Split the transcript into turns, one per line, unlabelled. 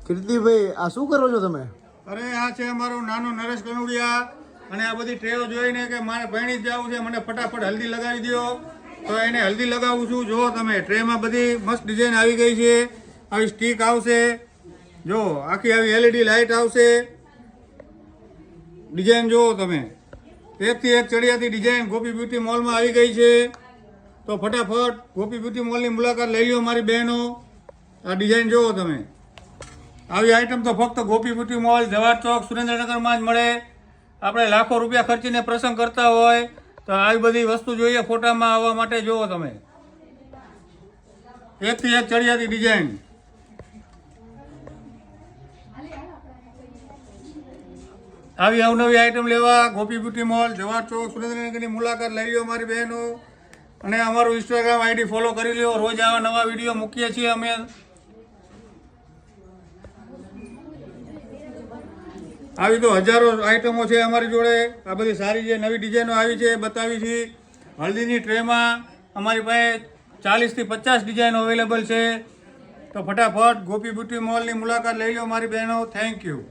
કીર્તિભાઈ આ શું કરો છો તમે?
અરે આ છે અમારો નાનો નરેશ કનોડિયા અને આ બધી ટ્રેઓ જોઈને કે મારે ભણી જ જવું છે, મને ફટાફટ હલ્દી લગાવી દો તો એને હલ્દી લગાવું છું. જો તમે ટ્રેમાં બધી મસ્ત ડિઝાઇન આવી ગઈ છે. આવી સ્ટીક આવશે, જો આખી આવી એલઈડી લાઇટ આવશે. ડિઝાઇન જુઓ તમે, એકથી એક ચડિયાતી ડિઝાઇન ગોપી બ્યુટી મોલમાં આવી ગઈ છે. તો ફટાફટ ગોપી બ્યુટી મોલની મુલાકાત લઈ લો મારી બહેનો. આ ડિઝાઇન જુઓ તમે. આવી આઈટમ તો ફક્ત ગોપી બ્યુટી મોલ, જવાહર ચોક, સુરેન્દ્રનગરમાં જ મળે. આપણે લાખો રૂપિયા ખર્ચીને પ્રસંગ કરતા હોય તો આવી બધી વસ્તુ જોઈએ ફોટામાં આવવા માટે. જુઓ તમે, એકથી એક ચડિયાતી ડિઝાઇન. આવી અવનવી આઈટમ લેવા ગોપી બ્યુટી મોલ, જવાહર ચોક, સુરેન્દ્રનગરની મુલાકાત લઈ લો મારી બહેનો. અને અમારું ઇન્સ્ટાગ્રામ આઈડી ફોલો કરી લો. રોજ આવા નવા વિડીયો મૂકીએ છીએ અમે. આવી તો હજારો આઈટમો છે અમારી જોડે. આ બધી સારી જે નવી ડિઝાઇનો આવી છે બતાવી છે. હલ્દીની ટ્રેમાં અમારી પાસે 40 થી 50 ડિઝાઇનો અવેલેબલ છે. તો ફટાફટ ગોપી બ્યુટી મોલની મુલાકાત લઈ લો મારી બહેનો. Thank you.